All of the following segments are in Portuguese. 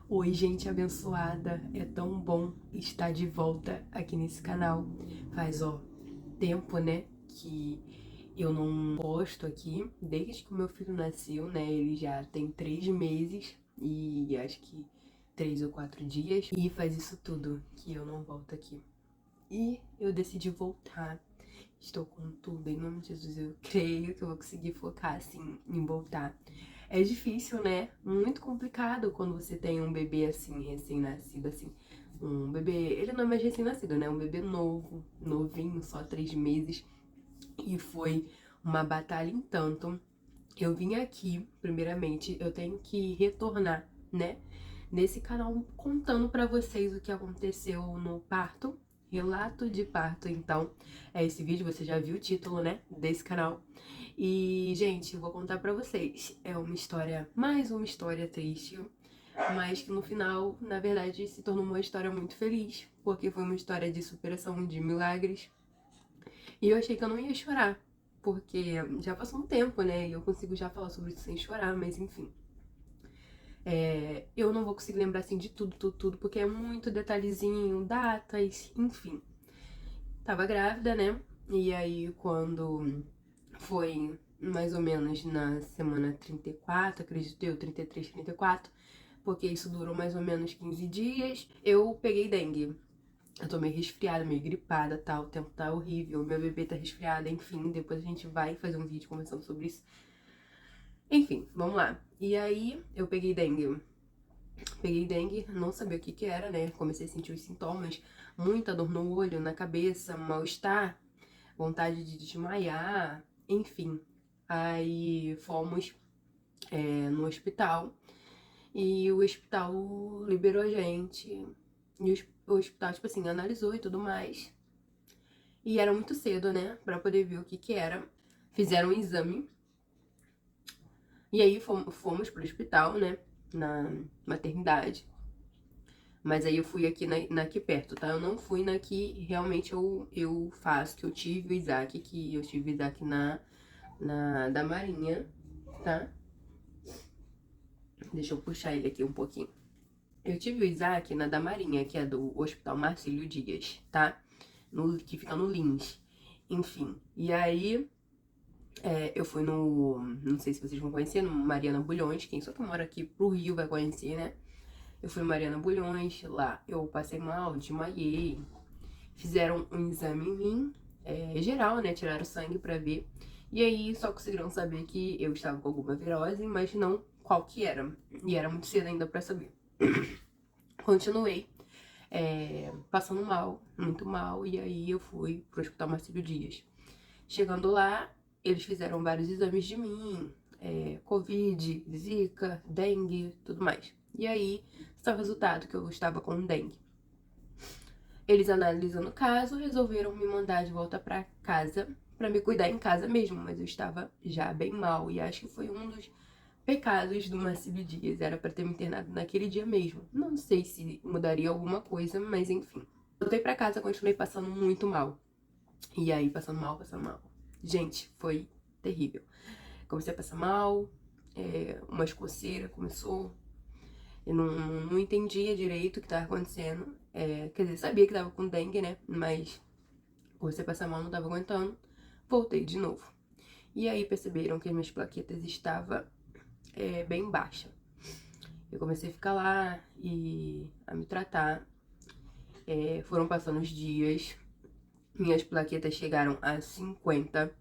Oi, gente abençoada, é tão bom estar de volta aqui nesse canal. Faz, tempo, né, que eu não posto aqui, desde que o meu filho nasceu, né, ele já tem 3 meses e acho que 3 ou 4 dias, e faz isso tudo que eu não volto aqui. E eu decidi voltar, estou com tudo, em nome de Jesus, eu creio que eu vou conseguir focar, assim, em voltar. É difícil, né? Muito complicado quando você tem um bebê assim, recém-nascido, assim. Um bebê, ele não é mais recém-nascido, né? Um bebê novo, novinho, só 3 meses. E foi uma batalha em tanto. Eu vim aqui, primeiramente, eu tenho que retornar, né? Nesse canal contando pra vocês o que aconteceu no parto. Relato de parto, então, é esse vídeo, você já viu o título, né, desse canal. E, gente, eu vou contar pra vocês. É uma história, mais uma história triste, mas que no final, na verdade, se tornou uma história muito feliz, porque foi uma história de superação, de milagres. E eu achei que eu não ia chorar, porque já passou um tempo, né, e eu consigo já falar sobre isso sem chorar, mas enfim. Eu não vou conseguir lembrar, assim, de tudo, porque é muito detalhezinho, datas, enfim. Tava grávida, né, e aí quando foi mais ou menos na semana 34, acredito eu, 33, 34, porque isso durou mais ou menos 15 dias. Eu peguei dengue. Eu tô meio resfriada, meio gripada, tal, o tempo tá horrível, meu bebê tá resfriado, enfim, depois a gente vai fazer um vídeo conversando sobre isso. Enfim, vamos lá. E aí, eu peguei dengue. Peguei dengue, não sabia o que que era, né? Comecei a sentir os sintomas, muita dor no olho, na cabeça, mal-estar, vontade de desmaiar, enfim. Aí fomos no hospital e o hospital liberou a gente. E o hospital, tipo assim, analisou e tudo mais. E era muito cedo, né, pra poder ver o que que era. Fizeram um exame. E aí fomos pro hospital, né, na maternidade. Mas aí eu fui aqui na aqui perto, tá? Eu não fui na que realmente eu faço, que eu tive o Isaac, que eu tive o Isaac na da Marinha, tá? Deixa eu puxar ele aqui um pouquinho. Eu tive o Isaac na da Marinha, que é do Hospital Marcílio Dias, tá? Que fica no Lins. Enfim, e aí eu fui no... Não sei se vocês vão conhecer, no Mariana Bulhões. Quem só que mora aqui pro Rio vai conhecer, né? Eu fui no Mariana Bulhões, lá eu passei mal, desmaiei. Fizeram um exame em mim, geral, né? Tiraram sangue pra ver. E aí só conseguiram saber que eu estava com alguma virose, mas não qual que era. E era muito cedo ainda pra saber. Continuei passando mal, muito mal, e aí eu fui pro Hospital Marcílio Dias. Chegando lá, eles fizeram vários exames de mim, Covid, Zika, dengue, tudo mais. E aí, só o resultado que eu estava com dengue. Eles analisando o caso, resolveram me mandar de volta pra casa, pra me cuidar em casa mesmo, mas eu estava já bem mal, e acho que foi um dos pecados do Marcílio Dias, era pra ter me internado naquele dia mesmo. Não sei se mudaria alguma coisa, mas enfim. Voltei pra casa, continuei passando muito mal. E aí, passando mal, passando mal. Gente, foi terrível. Comecei a passar mal, uma coceira começou. Eu não entendia direito o que estava acontecendo. Quer dizer, sabia que tava com dengue, né? Mas comecei a passar mal, não tava aguentando. Voltei de novo. E aí perceberam que as minhas plaquetas estavam bem baixas. Eu comecei a ficar lá e a me tratar. Foram passando os dias. Minhas plaquetas chegaram a 50.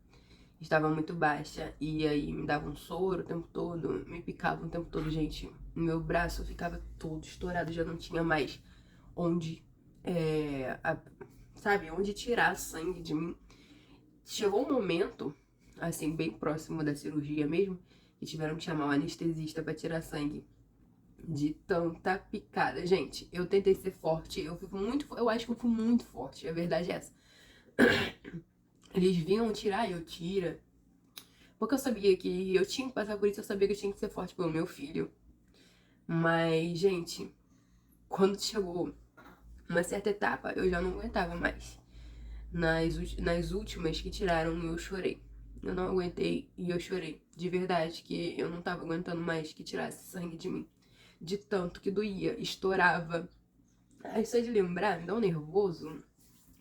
Estava muito baixa. E aí me dava um soro o tempo todo. Me picava o tempo todo, gente. Meu braço ficava todo estourado. Já não tinha mais onde, sabe, onde tirar sangue de mim. Chegou um momento, assim, bem próximo da cirurgia mesmo, que tiveram que chamar um anestesista pra tirar sangue. De tanta picada. Gente, eu tentei ser forte, eu acho que eu fui muito forte, a verdade é essa. Eles vinham tirar e eu tira. Porque eu sabia que eu tinha que passar por isso, eu sabia que eu tinha que ser forte pelo meu filho. Mas, gente, quando chegou uma certa etapa, eu já não aguentava mais. Nas últimas que tiraram, eu chorei. Eu não aguentei e eu chorei. De verdade, que eu não tava aguentando mais que tirasse sangue de mim. de tanto que doía, estourava. Aí só de lembrar, me dá um nervoso.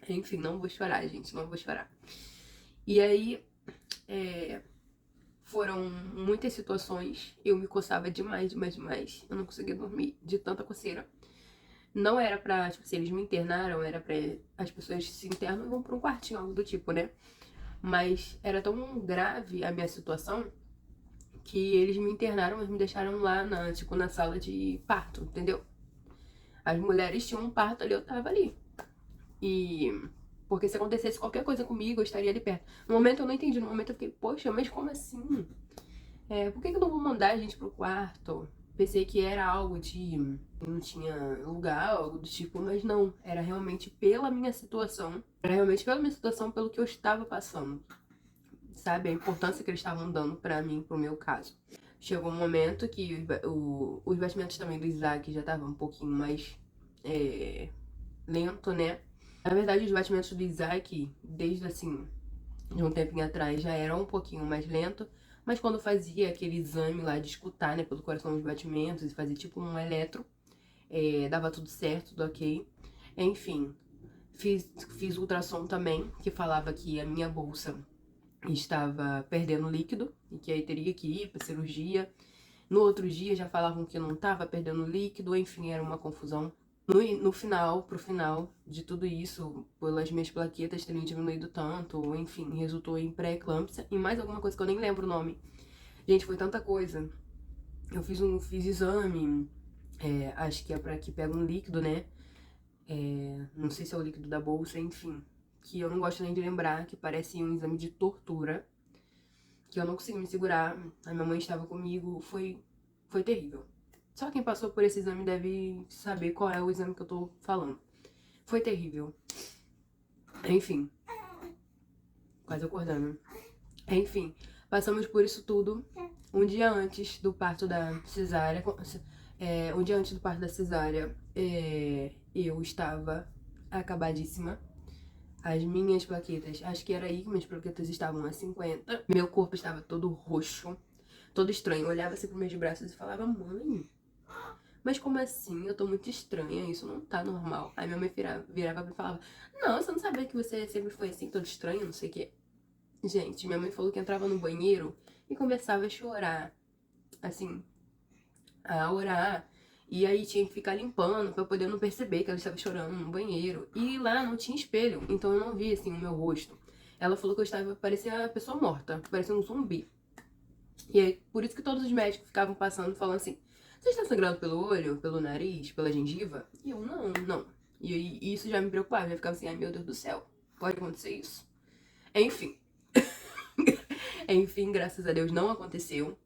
Enfim, não vou chorar, gente, não vou chorar. E aí, foram muitas situações, eu me coçava demais, demais, demais. Eu não conseguia dormir de tanta coceira. Não era pra, tipo, se eles me internaram, era pra as pessoas se internam e vão pra um quartinho, algo do tipo, né? Mas era tão grave a minha situação que eles me internaram, mas me deixaram lá na, tipo, na sala de parto, entendeu? As mulheres tinham um parto ali, eu tava ali. E porque se acontecesse qualquer coisa comigo, eu estaria ali perto. No momento eu não entendi, no momento eu fiquei, poxa, mas como assim? Por que eu não vou mandar a gente pro quarto? Pensei que era algo de não tinha lugar, algo do tipo, mas não. Era realmente pela minha situação. Era realmente pela minha situação, pelo que eu estava passando. Sabe? A importância que eles estavam dando pra mim, pro meu caso. Chegou um momento que os batimentos também do Isaac já estavam um pouquinho mais lento, né? Na verdade, os batimentos do Isaac, desde assim, de um tempinho atrás, já eram um pouquinho mais lento. Mas quando fazia aquele exame lá de escutar, né, pelo coração os batimentos e fazer tipo um eletro, dava tudo certo, tudo ok. Enfim, fiz ultrassom também, que falava que a minha bolsa estava perdendo líquido e que aí teria que ir para cirurgia. No outro dia já falavam que não estava perdendo líquido, enfim, era uma confusão. No final, pro final de tudo isso, pelas minhas plaquetas terem diminuído tanto, enfim, resultou em pré-eclâmpsia e mais alguma coisa que eu nem lembro o nome. Gente, foi tanta coisa. Eu fiz exame, acho que é pra que pega um líquido, né? Não sei se é o líquido da bolsa, enfim. Que eu não gosto nem de lembrar, que parece um exame de tortura. Que eu não consegui me segurar. A minha mãe estava comigo, foi terrível. Só quem passou por esse exame deve saber qual é o exame que eu tô falando. Foi terrível. Enfim. Quase acordando. Enfim, passamos por isso tudo. Um dia antes do parto da cesárea. Um dia antes do parto da cesárea, eu estava acabadíssima. As minhas plaquetas, acho que era aí que minhas plaquetas estavam a 50. Meu corpo estava todo roxo, todo estranho. Eu olhava assim pros meus braços e falava, mãe, mas como assim? Eu tô muito estranha, isso não tá normal. Aí minha mãe virava e falava, não, você não sabia que você sempre foi assim, todo estranho, não sei o quê. Gente, minha mãe falou que entrava no banheiro e começava a chorar, assim, a orar. E aí tinha que ficar limpando pra eu poder não perceber que ela estava chorando no banheiro. E lá não tinha espelho, então eu não via, assim, o meu rosto. Ela falou que eu estava, parecia uma pessoa morta, parecia um zumbi. E aí, por isso que todos os médicos ficavam passando, falando assim, você está sangrando pelo olho, pelo nariz, pela gengiva? E eu, não. E isso já me preocupava, já ficava assim, ai meu Deus do céu, pode acontecer isso. Enfim. Enfim, graças a Deus não aconteceu.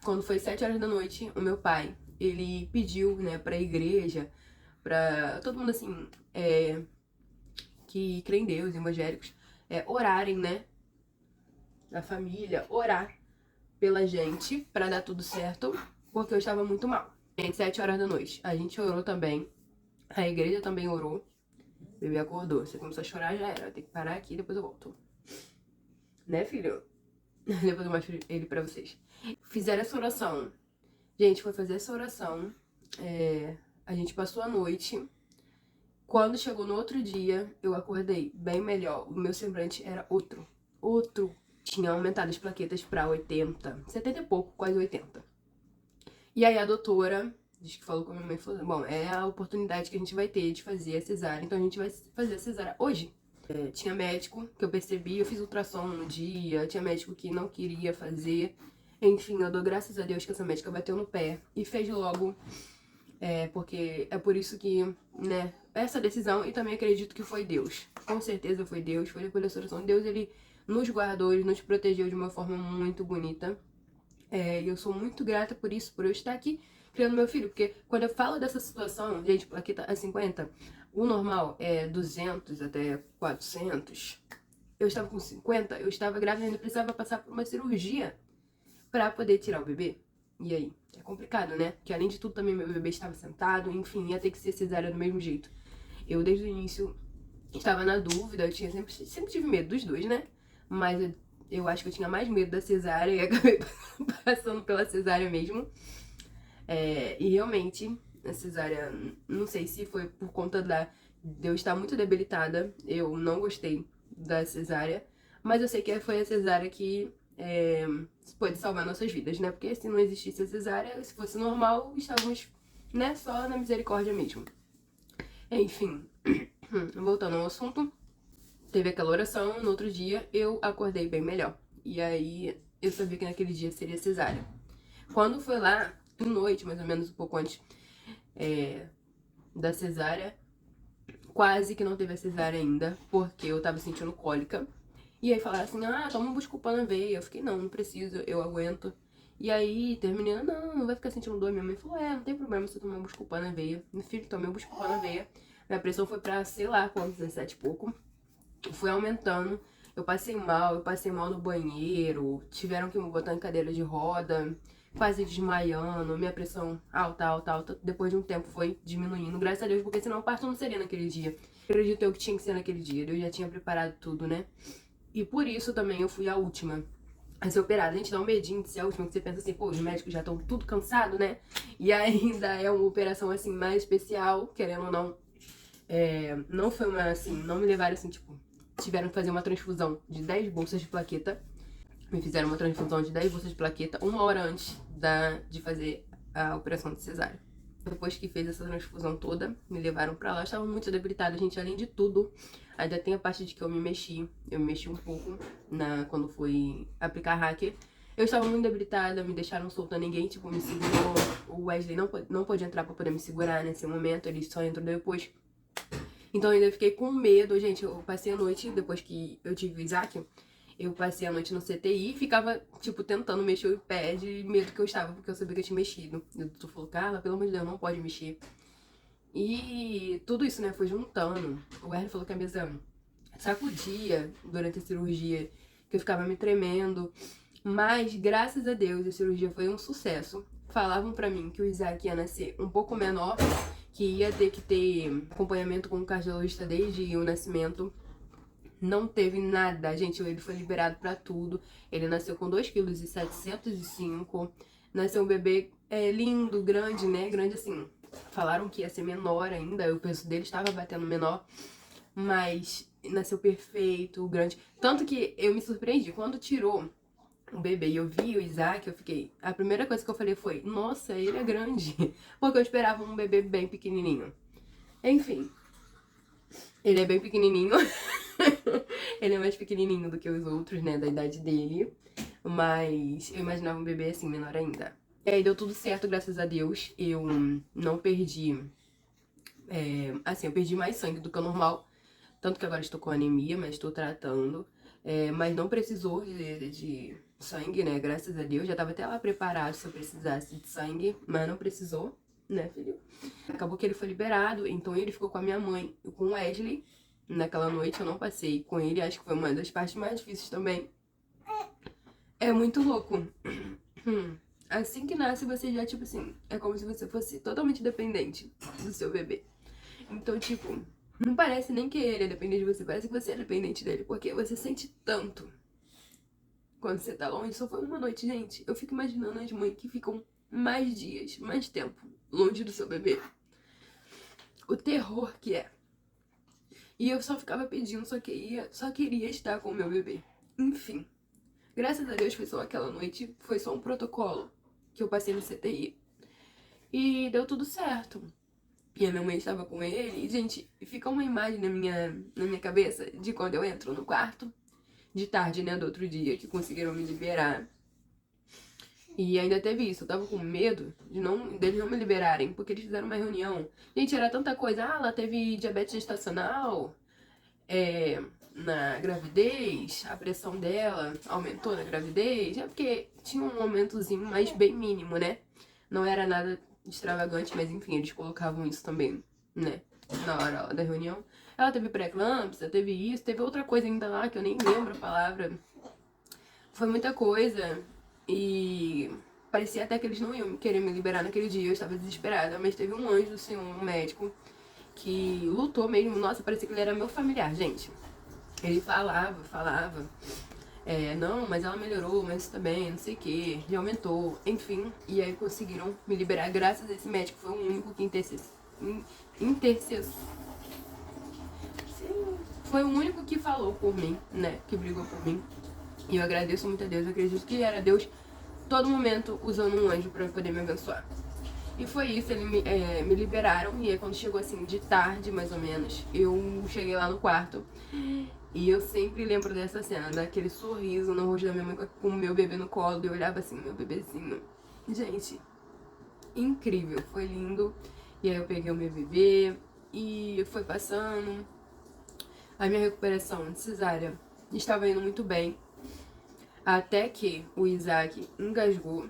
Quando foi 7 horas da noite, o meu pai, ele pediu, né, pra igreja, pra todo mundo assim, que crê em Deus, evangélicos, orarem, né, na família, orar pela gente pra dar tudo certo, porque eu estava muito mal. Gente, 7 horas da noite. A gente orou também, a igreja também orou. O bebê acordou. Você começou a chorar, já era. Tem que parar aqui, depois eu volto. Né, filho? Depois eu mostro ele pra vocês. Fizeram essa oração. Gente, foi fazer essa oração. A gente passou a noite. Quando chegou no outro dia, eu acordei bem melhor. O meu semblante era outro. Outro. Tinha aumentado as plaquetas pra 80. 70 e pouco, quase 80. E aí a doutora diz que falou com a minha mãe, falou, bom, é a oportunidade que a gente vai ter de fazer a cesárea, então a gente vai fazer a cesárea hoje. Tinha médico que eu percebi, eu fiz ultrassom no dia, tinha médico que não queria fazer. Enfim, eu dou graças a Deus que essa médica bateu no pé e fez logo. Porque é por isso que, né, essa decisão, e também acredito que foi Deus. Com certeza foi Deus, foi depois da solução. Deus, ele nos guardou, ele nos protegeu de uma forma muito bonita. E eu sou muito grata por isso, por eu estar aqui criando meu filho. Porque quando eu falo dessa situação, gente, aqui tá a 50, o normal é 200 até 400. Eu estava com 50, eu estava grávida e ainda precisava passar por uma cirurgia pra poder tirar o bebê. E aí? É complicado, né? Que além de tudo também meu bebê estava sentado, enfim, ia ter que ser cesárea do mesmo jeito. Eu desde o início estava na dúvida, eu tinha sempre tive medo dos dois, né? Mas eu acho que eu tinha mais medo da cesárea e acabei passando pela cesárea mesmo. E realmente, a cesárea, não sei se foi por conta de eu estar muito debilitada, eu não gostei da cesárea, mas eu sei que foi a cesárea que pode salvar nossas vidas, né? Porque se não existisse a cesárea, se fosse normal, estávamos, né, só na misericórdia mesmo. Enfim, voltando ao assunto, teve aquela oração, no outro dia eu acordei bem melhor. E aí eu sabia que naquele dia seria cesárea. Quando foi lá, de noite, mais ou menos um pouco antes da cesárea, quase que não teve a cesárea ainda, porque eu tava sentindo cólica. E aí falaram assim, toma um Buscopan na veia. Eu fiquei, não preciso, eu aguento. E aí, terminei, não vai ficar sentindo dor. Minha mãe falou, não tem problema se eu tomar um Buscopan na veia. Meu filho, tomei um Buscopan na veia. Minha pressão foi pra, sei lá, quantos, 17 e pouco. Fui aumentando. Eu passei mal no banheiro. Tiveram que me botar em cadeira de roda. Quase desmaiando. Minha pressão alta. Depois de um tempo foi diminuindo. Graças a Deus, porque senão o parto não seria naquele dia. Eu acredito eu que tinha que ser naquele dia. Eu já tinha preparado tudo, né? E por isso também eu fui a última a ser operada. A gente dá um medinho de ser a última, que você pensa assim, pô, os médicos já estão tudo cansados, né? E ainda é uma operação, assim, mais especial, querendo ou não. Não foi uma, assim, não me levaram, assim, tipo, tiveram que fazer uma transfusão de 10 bolsas de plaqueta. Me fizeram uma transfusão de 10 bolsas de plaqueta 1 hora antes de fazer a operação de cesárea. Depois que fez essa transfusão toda, me levaram pra lá. Eu estava muito debilitada, gente. Além de tudo, ainda tem a parte de que eu me mexi. Eu me mexi um pouco quando fui aplicar hacker. Eu estava muito debilitada, me deixaram solta, ninguém, tipo, me segurou. O Wesley não pôde entrar pra poder me segurar nesse momento, ele só entrou depois. Então eu ainda fiquei com medo, gente. Eu passei a noite, depois que eu tive o Isaac, eu passei a noite no CTI e ficava, tipo, tentando mexer o pé de medo que eu estava, porque eu sabia que eu tinha mexido. E o doutor falou, Carla, pelo amor de Deus, não pode mexer. E tudo isso, né, foi juntando. O Wesley falou que a mesa sacudia durante a cirurgia, que eu ficava me tremendo. Mas, graças a Deus, a cirurgia foi um sucesso. Falavam pra mim que o Isaac ia nascer um pouco menor, que ia ter que ter acompanhamento com o cardiologista desde o nascimento. Não teve nada, gente, ele foi liberado pra tudo. Ele nasceu com 2,705 kg. Nasceu um bebê lindo, grande, né? Grande assim. Falaram que ia ser menor ainda, o peso dele estava batendo menor. Mas nasceu perfeito, grande. Tanto que eu me surpreendi. Quando tirou o bebê e eu vi o Isaac, eu fiquei... A primeira coisa que eu falei foi, nossa, ele é grande. Porque eu esperava um bebê bem pequenininho. Enfim, ele é bem pequenininho. Ele é mais pequenininho do que os outros, né, da idade dele. Mas eu imaginava um bebê assim, menor ainda. E aí deu tudo certo, graças a Deus. Eu não perdi... assim, eu perdi mais sangue do que o normal. Tanto que agora estou com anemia, mas estou tratando. Mas não precisou de sangue, né, graças a Deus. Já tava até lá preparado se eu precisasse de sangue, mas não precisou, né, filho? Acabou que ele foi liberado, então ele ficou com a minha mãe e com o Wesley. Naquela noite eu não passei com ele, acho que foi uma das partes mais difíceis também. É muito louco. Assim que nasce, você já, tipo assim, é como se você fosse totalmente dependente do seu bebê. Então, tipo, não parece nem que ele é dependente de você, parece que você é dependente dele, porque você sente tanto quando você tá longe. Só foi uma noite, gente. Eu fico imaginando as mães que ficam mais dias, mais tempo longe do seu bebê. O terror que é. E eu só ficava pedindo, só queria estar com o meu bebê. Enfim, graças a Deus foi só aquela noite, foi só um protocolo que eu passei no CTI. E deu tudo certo. E a minha mãe estava com ele. E, gente, fica uma imagem na minha cabeça de quando eu entro no quarto, de tarde, né, do outro dia, que conseguiram me liberar. E ainda teve isso, eu tava com medo deles não me liberarem, porque eles fizeram uma reunião. Gente, era tanta coisa. Ela teve diabetes gestacional na gravidez, a pressão dela aumentou na gravidez. É porque tinha um aumentozinho, mas bem mínimo, né? Não era nada extravagante, mas enfim, eles colocavam isso também, né? Na hora da reunião. Ela teve pré-eclâmpsia, teve isso, teve outra coisa ainda lá que eu nem lembro a palavra. Foi muita coisa e parecia até que eles não iam querer me liberar naquele dia, eu estava desesperada. Mas teve um anjo, assim, um médico, que lutou mesmo. Nossa, parecia que ele era meu familiar, gente. Ele falava. Não, mas ela melhorou, mas também, não sei o que, já aumentou, enfim. E aí conseguiram me liberar, graças a esse médico, foi o único que intercessou. Foi o único que falou por mim, né, que brigou por mim. E eu agradeço muito a Deus, eu acredito que era Deus todo momento usando um anjo pra poder me abençoar. E foi isso, eles me liberaram. E aí quando chegou assim, de tarde mais ou menos, eu cheguei lá no quarto. E eu sempre lembro dessa cena, daquele sorriso no rosto da minha mãe com o meu bebê no colo. E eu olhava assim, meu bebezinho. Gente, incrível, foi lindo. E aí eu peguei o meu bebê e foi passando. A minha recuperação de cesárea estava indo muito bem. Até que o Isaac engasgou.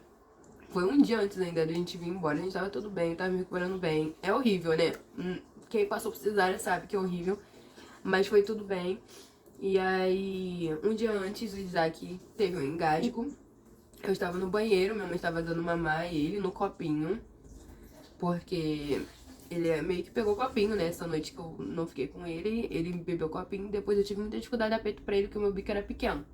Foi um dia antes ainda da gente vir embora. A gente tava tudo bem, tava me recuperando bem. É horrível, né? Quem passou por cesárea sabe que é horrível. Mas foi tudo bem. E aí, um dia antes, o Isaac teve um engasgo. Eu estava no banheiro, minha mãe estava dando mamar a ele no copinho. Porque ele meio que pegou o copinho, né? Essa noite que eu não fiquei com ele, ele bebeu o copinho. Depois eu tive muita dificuldade de dar peito pra ele, porque o meu bico era pequeno.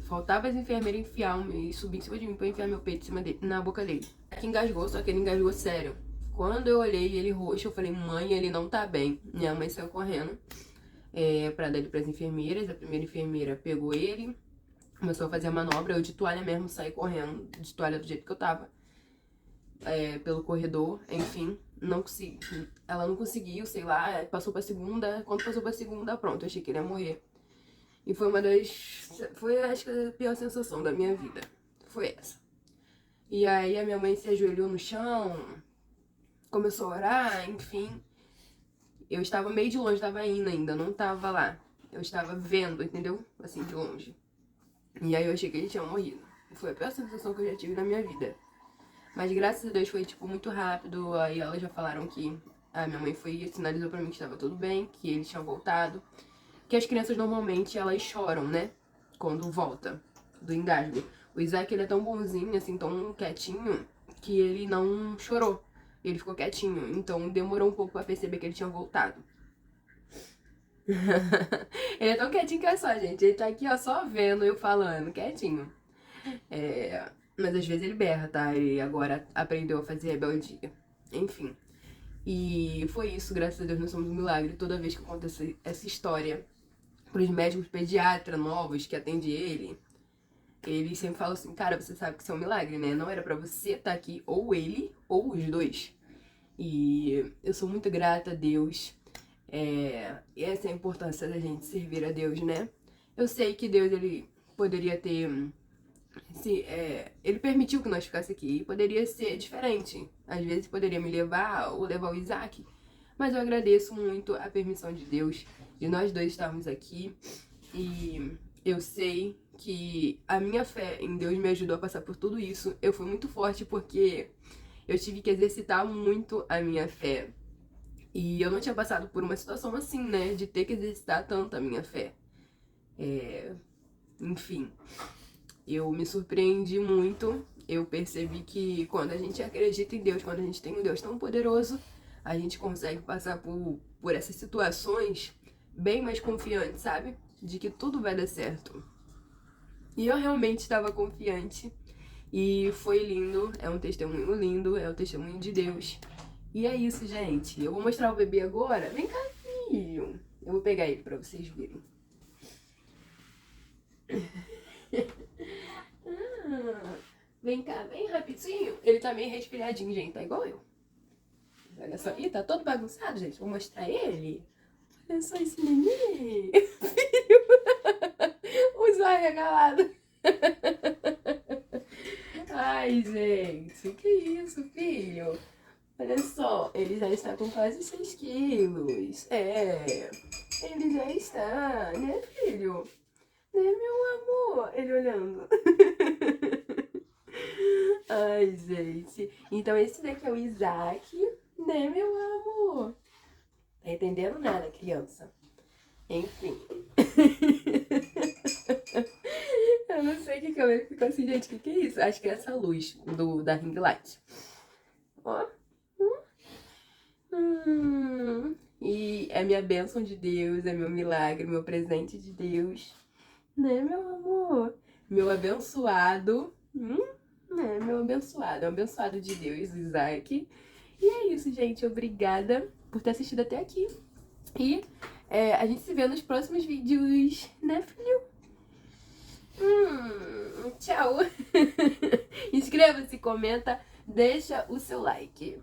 Faltava as enfermeiras enfiar e subir em cima de mim pra enfiar meu peito em cima dele, na boca dele. Que engasgou, só que ele engasgou sério. Quando eu olhei ele roxo, eu falei, mãe, ele não tá bem. Minha mãe saiu correndo pra dar ele pras enfermeiras. A primeira enfermeira pegou ele, começou a fazer a manobra. Eu de toalha mesmo saí correndo, de toalha do jeito que eu tava, pelo corredor, enfim. Não consegui. Ela não conseguiu, sei lá, passou pra segunda. Quando passou pra segunda, pronto, eu achei que ele ia morrer. E foi uma das... Foi, acho que, a pior sensação da minha vida. Foi essa. E aí a minha mãe se ajoelhou no chão, começou a orar, enfim. Eu estava meio de longe, estava indo ainda, não estava lá. Eu estava vendo, entendeu? Assim, de longe. E aí eu achei que ele tinha morrido. Foi a pior sensação que eu já tive na minha vida. Mas graças a Deus foi, tipo, muito rápido. Aí elas já falaram que... A minha mãe foi e sinalizou pra mim que estava tudo bem, que ele tinha voltado. Que as crianças normalmente, elas choram, né? Quando volta do engasgo. O Isaac, ele é tão bonzinho, assim, tão quietinho, que ele não chorou. Ele ficou quietinho. Então demorou um pouco pra perceber que ele tinha voltado. Ele é tão quietinho que é só, gente. Ele tá aqui, ó, só vendo eu falando, quietinho. Mas às vezes ele berra, tá? Ele agora aprendeu a fazer rebeldia. Enfim. E foi isso, graças a Deus, nós somos um milagre. Toda vez que eu conto essa história pros médicos pediatras novos que atendem ele sempre fala assim, cara, você sabe que isso é um milagre, né? Não era pra você estar aqui, ou ele, ou os dois. E eu sou muito grata a Deus. E essa é a importância da gente servir a Deus, né? Eu sei que Deus, ele poderia ter... ele permitiu que nós ficássemos aqui. E poderia ser diferente. Às vezes poderia me levar ou levar o Isaac. Mas eu agradeço muito a permissão de Deus, de nós dois estarmos aqui. E eu sei que a minha fé em Deus me ajudou a passar por tudo isso. Eu fui muito forte porque eu tive que exercitar muito a minha fé. E eu não tinha passado por uma situação assim, né? De ter que exercitar tanto a minha fé. Enfim, eu me surpreendi muito. Eu percebi que quando a gente acredita em Deus, quando a gente tem um Deus tão poderoso, a gente consegue passar por essas situações bem mais confiante, sabe? De que tudo vai dar certo. E eu realmente estava confiante. E foi lindo, é um testemunho lindo, é o testemunho de Deus. E é isso, gente. Eu vou mostrar o bebê agora. Vem cá, filho. Eu vou pegar ele pra vocês verem. Vem cá, bem rapidinho. Ele tá meio resfriadinho, gente. Tá igual eu. Olha só. Ih, tá todo bagunçado, gente. Vou mostrar ele. Olha só esse neném. Filho. O zóio arregalado. Ai, gente. Que isso, filho? Olha só. Ele já está com quase 6 quilos. Ele já está, né, filho? Né, meu amor? Ele olhando. Ai, gente. Então esse daqui é o Isaac, né, meu amor? Tá entendendo nada, criança? Enfim. Eu não sei que câmera ficou assim, gente. O que é isso? Acho que é essa luz da ring light. Ó. E é minha bênção de Deus, é meu milagre, meu presente de Deus. Né, meu amor? meu abençoado. Meu abençoado. É um abençoado de Deus, o Isaac. E é isso, gente. Obrigada por ter assistido até aqui. E a gente se vê nos próximos vídeos, né, filho? Tchau. Inscreva-se, comenta, deixa o seu like.